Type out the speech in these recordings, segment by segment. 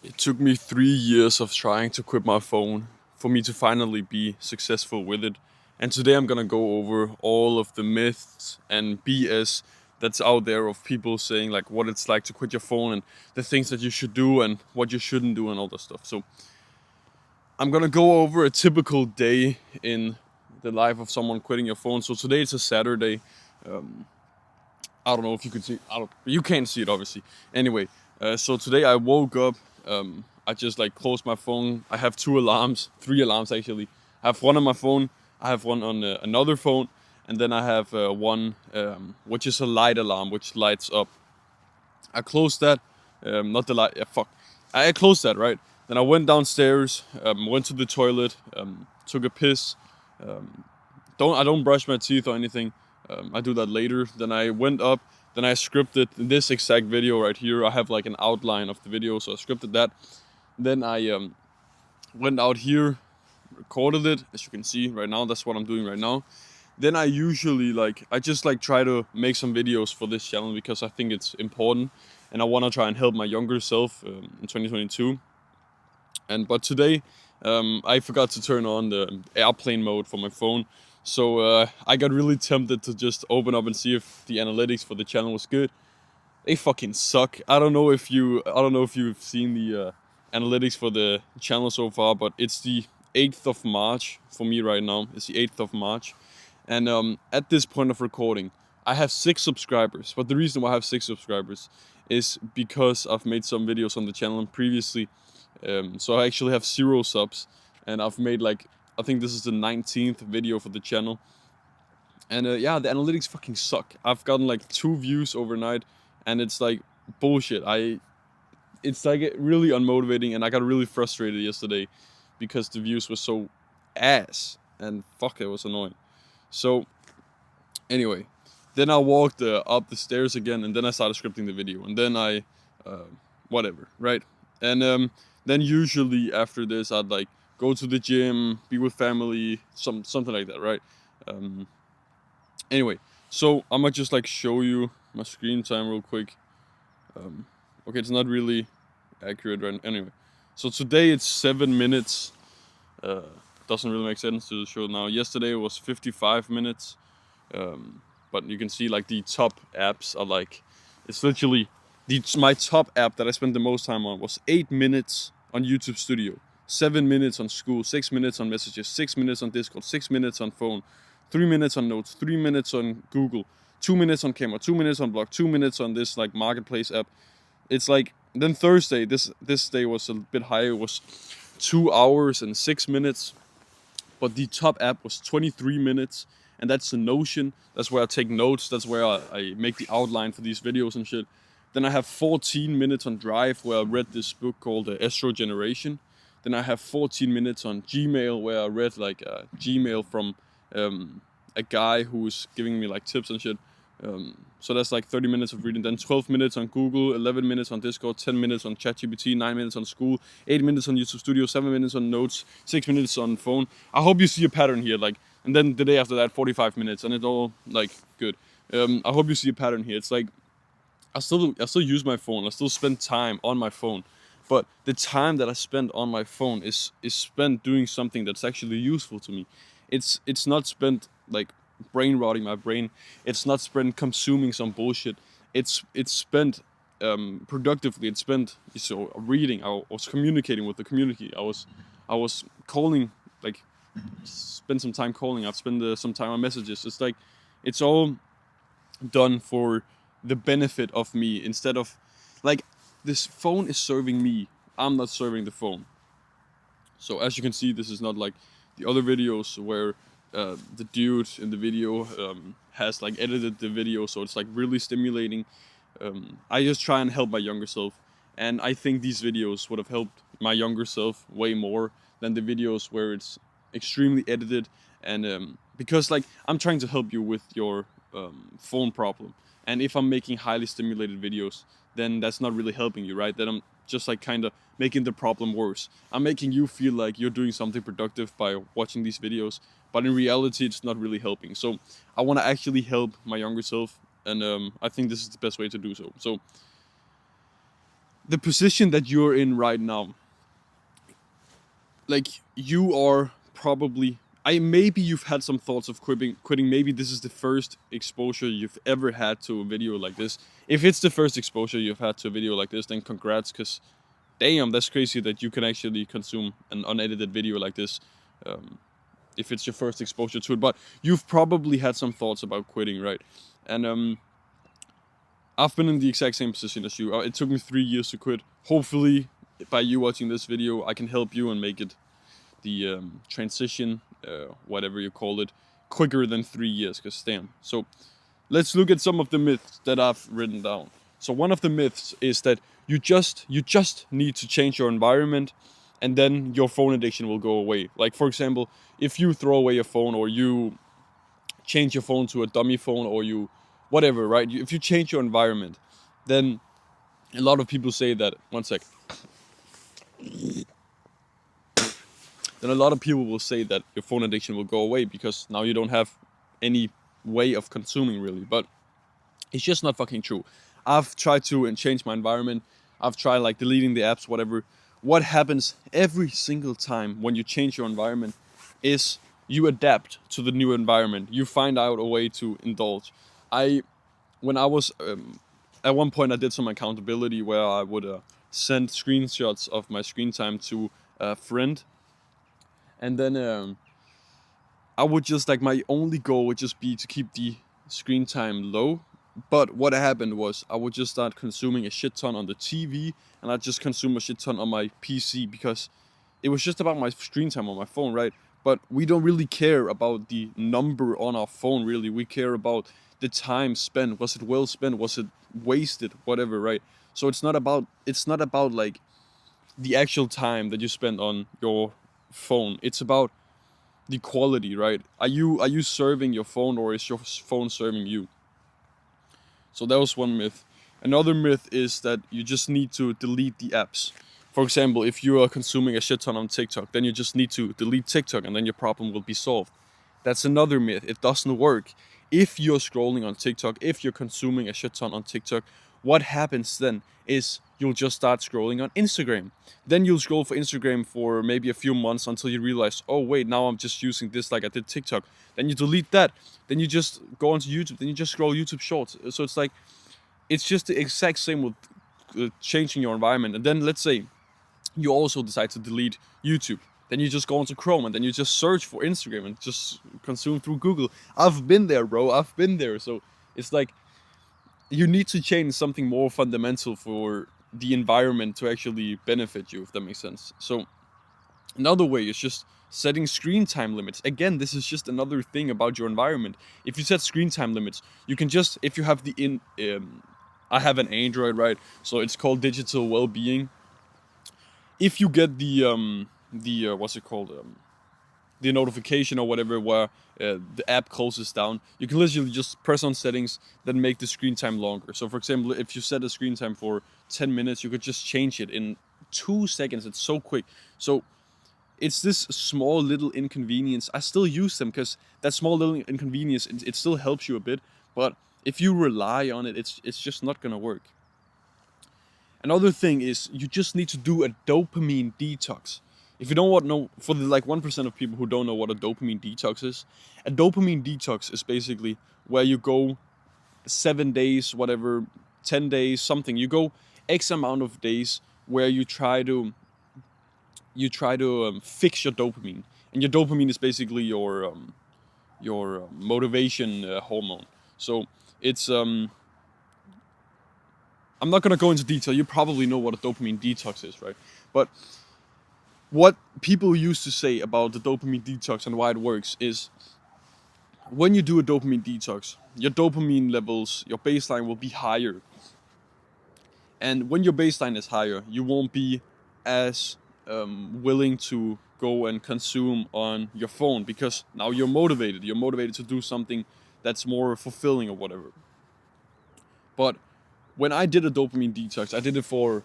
It took me 3 years of trying to quit my phone for me to finally be successful with it. And today I'm gonna go over all of the myths and BS that's out there of people saying like what it's like to quit your phone and the things that you should do and what you shouldn't do and all that stuff. So I'm gonna go over a typical day in the life of someone quitting your phone. So today it's a Saturday. Um, I don't know if you could see. You can't see it obviously. Anyway, so today I woke up. I just like closed my phone. I have two alarms, three alarms actually. I have one on my phone. I have one on another phone, and then I have one which is a light alarm which lights up. I closed that. Not the light. Yeah, fuck. I closed that right. Then I went downstairs. Went to the toilet. Took a piss. I don't brush my teeth or anything. I do that later. Then I went up. Then I scripted this exact video right here. I have like an outline of the video, so I scripted that. Then I went out here, recorded it, as you can see right now. That's what I'm doing right now. Then I usually I just like try to make some videos for this channel because I think it's important, and I want to try and help my younger self in 2022. But today, I forgot to turn on the airplane mode for my phone, so I got really tempted to just open up and see if the analytics for the channel was good. They fucking suck. I don't know if you've seen the analytics for the channel so far, but it's the 8th of March for me right now. It's the 8th of March, and at this point of recording, I have 6 subscribers. But the reason why I have 6 subscribers is because I've made some videos on the channel previously. So I actually have 0 subs, and I've made I think this is the 19th video for the channel. And yeah, the analytics fucking suck. I've gotten like 2 views overnight, and it's like bullshit. It's like really unmotivating, and I got really frustrated yesterday because the views were so ass, and fuck, it was annoying. So anyway, then I walked up the stairs again, and then I started scripting the video, and then I whatever, right? And then usually after this, I'd like go to the gym, be with family, something like that, right? Um, anyway, so I'm gonna just like show you my screen time real quick. Okay, it's not really accurate right anyway. So today it's 7 minutes. Uh, doesn't really make sense to show now. Yesterday it was 55 minutes. But you can see like the top apps are like, it's literally my top app that I spent the most time on was 8 minutes on YouTube Studio, 7 minutes on school, 6 minutes on messages, 6 minutes on Discord, 6 minutes on phone, 3 minutes on notes, 3 minutes on Google, 2 minutes on camera, 2 minutes on blog, 2 minutes on this like marketplace app. It's like, then Thursday, this day was a bit higher, it was 2 hours and 6 minutes, but the top app was 23 minutes, and that's the Notion. That's where I take notes. That's where I make the outline for these videos and shit. Then I have 14 minutes on Drive, where I read this book called Astro Generation. Then I have 14 minutes on Gmail, where I read like Gmail from a guy who was giving me like tips and shit. So that's like 30 minutes of reading. Then 12 minutes on Google, 11 minutes on Discord, 10 minutes on ChatGPT, 9 minutes on school, 8 minutes on YouTube Studio, 7 minutes on notes, 6 minutes on phone. I hope you see a pattern here. And then the day after that, 45 minutes, and it's all like good. I hope you see a pattern here. It's like I still use my phone. I still spend time on my phone, but the time that I spend on my phone is spent doing something that's actually useful to me. It's not spent like brain rotting my brain. It's not spent consuming some bullshit. It's spent productively. It's spent reading. I was communicating with the community. I was calling, like spend some time calling. I've spent some time on messages. It's like it's all done for the benefit of me instead of like this phone is serving me. I'm not serving the phone. So as you can see, this is not like the other videos where the dude in the video has like edited the video, so it's like really stimulating. I just try and help my younger self, and I think these videos would have helped my younger self way more than the videos where it's extremely edited. And because like I'm trying to help you with your phone problem, and if I'm making highly stimulated videos, then that's not really helping you, right? Then I'm just like kind of making the problem worse. I'm making you feel like you're doing something productive by watching these videos, but in reality, it's not really helping. So I want to actually help my younger self, and I think this is the best way to do so. So the position that you're in right now, like you are probably, maybe you've had some thoughts of quitting. Maybe this is the first exposure you've ever had to a video like this. If it's the first exposure you've had to a video like this, then congrats, because damn, that's crazy that you can actually consume an unedited video like this, if it's your first exposure to it. But you've probably had some thoughts about quitting, right? And I've been in the exact same position as you. It took me 3 years to quit. Hopefully, by you watching this video, I can help you and make it the transition, whatever you call it, quicker than 3 years, because damn. So let's look at some of the myths that I've written down. So one of the myths is that you just need to change your environment and then your phone addiction will go away. Like, for example, if you throw away your phone, or you change your phone to a dummy phone, or you whatever, right? If you change your environment, then a lot of people say that, one sec. Then a lot of people will say that your phone addiction will go away because now you don't have any way of consuming, really. But it's just not fucking true. I've tried to change my environment. I've tried like deleting the apps, whatever. What happens every single time when you change your environment is you adapt to the new environment. You find out a way to indulge. When I was at one point, I did some accountability where I would send screenshots of my screen time to a friend, and then I would just, like, my only goal would just be to keep the screen time low. But what happened was I would just start consuming a shit ton on the TV, and I'd just consume a shit ton on my PC, because it was just about my screen time on my phone, right? But we don't really care about the number on our phone, really. We care about the time spent. Was it well spent? Was it wasted? Whatever, right? So it's not about like the actual time that you spend on your phone. It's about the quality, right? Are you serving your phone, or is your phone serving you? So that was one myth. Another myth is that you just need to delete the apps. For example, if you are consuming a shit ton on TikTok, then you just need to delete TikTok and then your problem will be solved. That's another myth. It doesn't work. If you're scrolling on TikTok, if you're consuming a shit ton on TikTok, what happens then is you'll just start scrolling on Instagram. Then you'll scroll for Instagram for maybe a few months until you realize, oh wait, now I'm just using this like I did TikTok. Then you delete that. Then you just go onto YouTube. Then you just scroll YouTube Shorts. So it's like, it's just the exact same with changing your environment. And then let's say you also decide to delete YouTube. Then you just go into Chrome and then you just search for Instagram and just consume through Google. I've been there, bro. I've been there. So it's like, you need to change something more fundamental for the environment to actually benefit you, if that makes sense. So another way is just setting screen time limits. Again, this is just another thing about your environment. If you set screen time limits, you can just, if you have I have an Android, right? So it's called Digital Wellbeing. If you get the what's it called? The notification or whatever where the app closes down, you can literally just press on settings that make the screen time longer. So for example, if you set a screen time for 10 minutes, you could just change it in 2 seconds. It's so quick. So it's this small little inconvenience. I still use them because that small little inconvenience, it still helps you a bit. But if you rely on it, it's just not gonna work. Another thing is you just need to do a dopamine detox. If you don't know, for the like 1% of people who don't know what a dopamine detox is, a dopamine detox is basically where you go 7 days, whatever, 10 days, something. You go X amount of days where you try to fix your dopamine, and your dopamine is basically your motivation hormone. So it's I'm not gonna go into detail. You probably know what a dopamine detox is, right? But what people used to say about the dopamine detox and why it works is, when you do a dopamine detox, your dopamine levels, your baseline will be higher. And when your baseline is higher, you won't be as willing to go and consume on your phone, because now you're motivated. You're motivated to do something that's more fulfilling or whatever. But when I did a dopamine detox, I did it for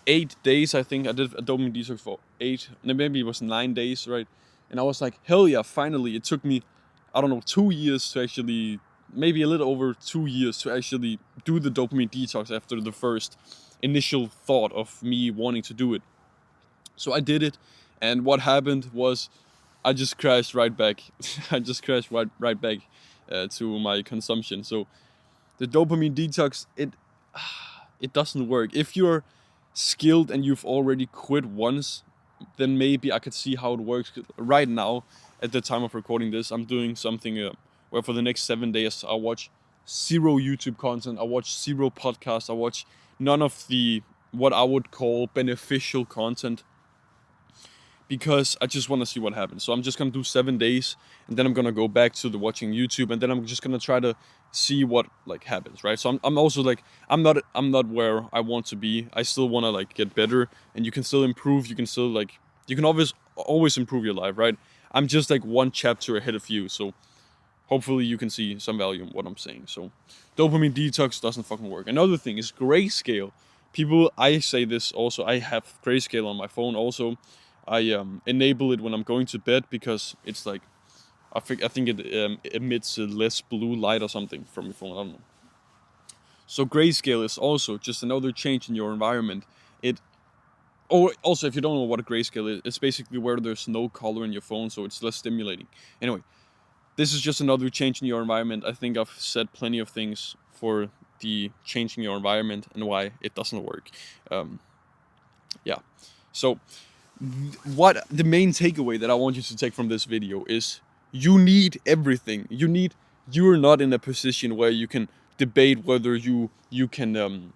8 days, I think. I did a dopamine detox for 8, maybe it was 9 days, right? And I was like, hell yeah, finally. It took me, I don't know, 2 years to actually, maybe a little over 2 years to actually do the dopamine detox after the first initial thought of me wanting to do it. So I did it, and what happened was I just crashed right back. I just crashed right back to my consumption. So the dopamine detox, it doesn't work. If you're skilled and you've already quit once, then maybe I could see how it works. Right now, at the time of recording this, I'm doing something where for the next 7 days I watch zero YouTube content, I watch zero podcasts, I watch none of the what I would call beneficial content, because I just want to see what happens. So I'm just gonna do 7 days, and then I'm gonna go back to the watching YouTube, and then I'm just gonna try to see what like happens, right? So I'm also like I'm not where I want to be. I still want to like get better, and you can still improve. You can still like you can always improve your life, right? I'm just like one chapter ahead of you, so hopefully you can see some value in what I'm saying. So dopamine detox doesn't fucking work. Another thing is grayscale. People, I say this also. I have grayscale on my phone also. I enable it when I'm going to bed because it's like I think it emits less blue light or something from your phone. I don't know. So grayscale is also just another change in your environment. Or also, if you don't know what a grayscale is, it's basically where there's no color in your phone, so it's less stimulating. Anyway, this is just another change in your environment. I think I've said plenty of things for the changing your environment and why it doesn't work. Yeah. So what the main takeaway that I want you to take from this video is you need everything. You're not in a position where you can debate whether you can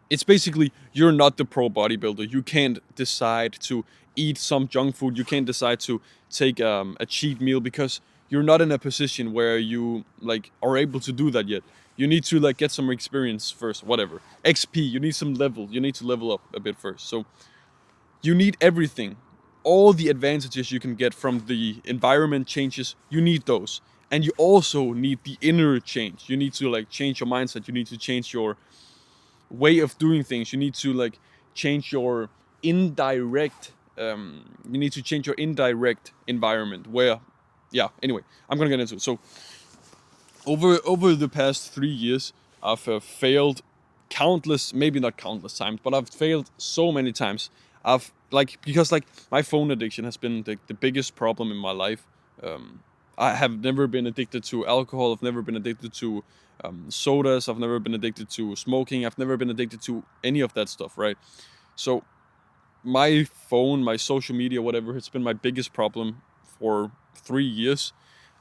it's basically you're not the pro bodybuilder. You can't decide to eat some junk food. You can't decide to take a cheat meal because you're not in a position where you like are able to do that yet. You need to like get some experience first, whatever. XP, you need some level. You need to level up a bit first. So you need everything. All the advantages you can get from the environment changes, you need those. And you also need the inner change. You need to like change your mindset. You need to change your way of doing things. You need to like change your indirect you need to change your indirect environment where anyway, I'm gonna get into it. So over the past 3 years, I've failed countless, maybe not countless times, but I've failed so many times. I've like because like my phone addiction has been the biggest problem in my life. I have never been addicted to alcohol. I've never been addicted to sodas. I've never been addicted to smoking. I've never been addicted to any of that stuff, right? So my phone, my social media, whatever, it's been my biggest problem for 3 years,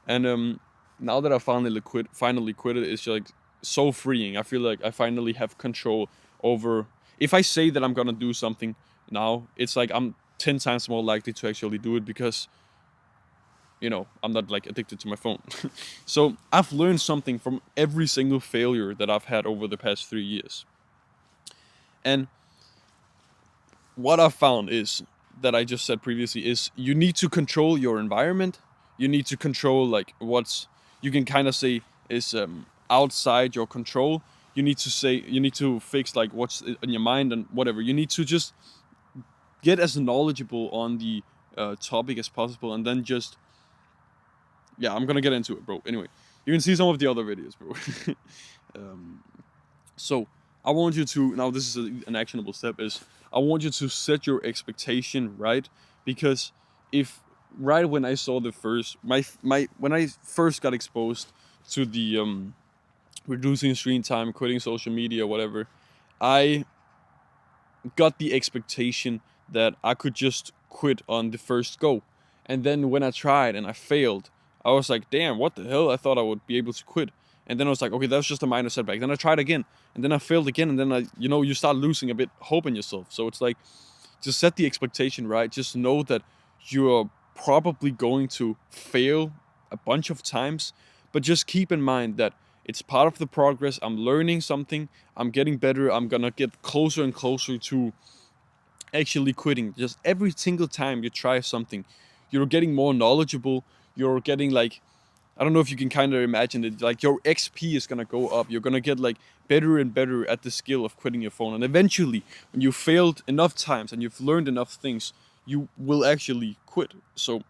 and now that I finally quit it, it's like so freeing. I feel like I finally have control over. If I say that I'm gonna do something now, it's like I'm 10 times more likely to actually do it because I'm not like addicted to my phone. So I've learned something from every single failure that I've had over the past 3 years. And what I've found is that I just said previously is you need to control your environment. You need to control like what's you can kind of say is outside your control. You need to fix like what's in your mind and whatever. You need to just get as knowledgeable on the topic as possible, and then just I'm gonna get into it, bro. Anyway, you can see some of the other videos, bro. So I want you to now. This is an actionable step. Is I want you to set your expectation right, because if right when I saw the first when I first got exposed to the reducing screen time, quitting social media, whatever, I got the expectation that I could just quit on the first go, and then when I tried and I failed, I was like, damn, what the hell? I thought I would be able to quit. And then I was like, okay, that was just a minor setback. Then I tried again, and then I failed again, and then you start losing a bit hope in yourself. So it's like, just set the expectation right. Just know that you're probably going to fail a bunch of times, but just keep in mind that it's part of the progress. I'm learning something. I'm getting better. I'm gonna get closer and closer to actually quitting. Just every single time you try something, you're getting more knowledgeable. You're getting like, I don't know if you can kind of imagine it, like your XP is gonna go up. You're gonna get like better and better at the skill of quitting your phone. And eventually, when you failed enough times and you've learned enough things, you will actually quit. So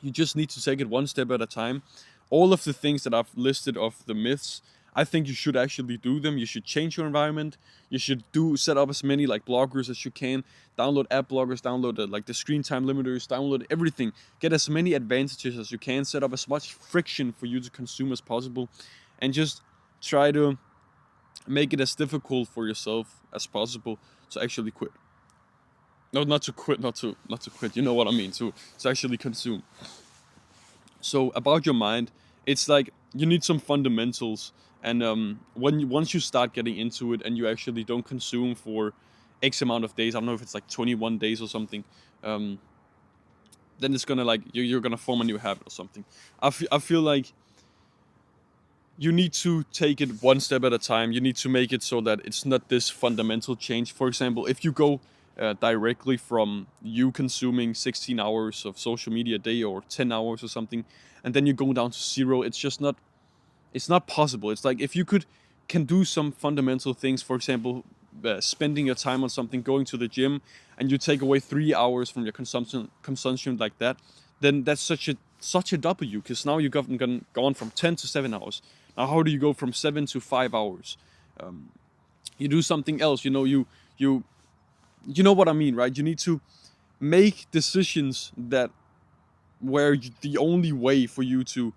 you just need to take it one step at a time. All of the things that I've listed of the myths, I think you should actually do them. You should change your environment. You should set up as many like bloggers as you can. Download app bloggers, download like the screen time limiters, download everything. Get as many advantages as you can. Set up as much friction for you to consume as possible, and just try to make it as difficult for yourself as possible to actually quit. No, not to quit, not to quit. You know what I mean? To actually consume. So about your mind, it's like you need some fundamentals, and once you start getting into it and you actually don't consume for X amount of days, I don't know if it's like 21 days or something, then it's gonna like you're gonna form a new habit or something. I feel like you need to take it one step at a time. You need to make it so that it's not this fundamental change. For example, if you go directly from you consuming 16 hours of social media a day or 10 hours or something, and then you go down to zero, it's not possible. It's like if you can do some fundamental things, for example, spending your time on something, going to the gym, and you take away 3 hours from your consumption like that, then that's such a W, because now you've gone from 10 to 7 hours. Now how do you go from 7 to 5 hours? You do something else. You know what I mean, right? You need to make decisions where the only way for you to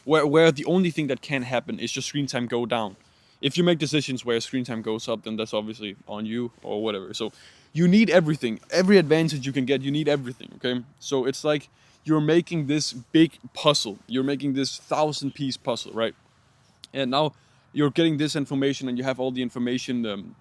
where the only thing that can happen is your screen time go down. If you make decisions where screen time goes up, then that's obviously on you or whatever. So you need everything, every advantage you can get. You need everything. Okay, so it's like you're making this big puzzle. You're making this 1,000-piece puzzle, right? And now you're getting this information, and you have all the information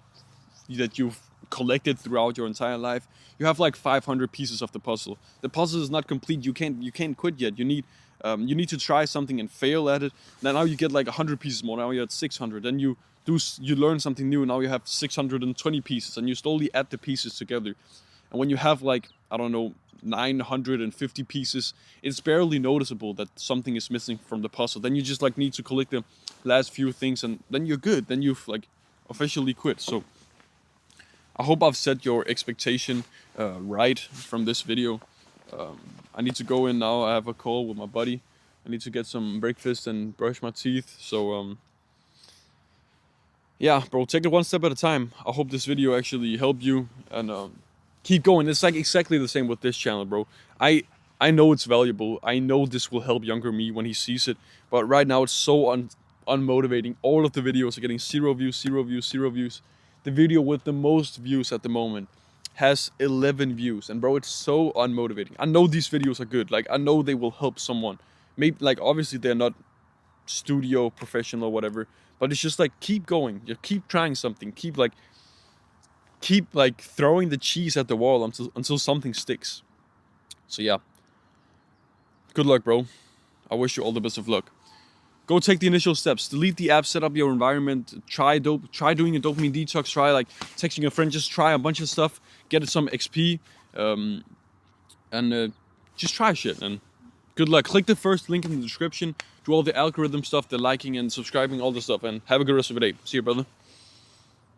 that you've collected throughout your entire life. You have like 500 pieces of the puzzle. The puzzle is not complete. You can't quit yet. You need to try something and fail at it. Now you get like 100 pieces more. Now you're at 600. Then you learn something new. Now you have 620 pieces, and you slowly add the pieces together. And when you have like, I don't know, 950 pieces, it's barely noticeable that something is missing from the puzzle. Then you just like need to collect the last few things, and then you're good. Then you've like officially quit. So I hope I've set your expectation right from this video. I need to go in now. I have a call with my buddy. I need to get some breakfast and brush my teeth. So yeah, bro, take it one step at a time. I hope this video actually helped you, and keep going. It's like exactly the same with this channel, bro. I know it's valuable. I know this will help younger me when he sees it. But right now it's so unmotivating. All of the videos are getting 0 views, 0 views, 0 views. The video with the most views at the moment has 11 views. And bro, it's so unmotivating. I know these videos are good. Like, I know they will help someone. Maybe, like, obviously they're not studio professional or whatever. But it's just like, keep going. You keep trying something. Keep throwing the cheese at the wall until something sticks. So yeah. Good luck, bro. I wish you all the best of luck. Go take the initial steps. Delete the app, set up your environment, try doing a dopamine detox, try like texting a friend, just try a bunch of stuff, get some XP, and just try shit, and good luck. Click the first link in the description, do all the algorithm stuff, the liking and subscribing, all the stuff, and have a good rest of your day. See you, brother.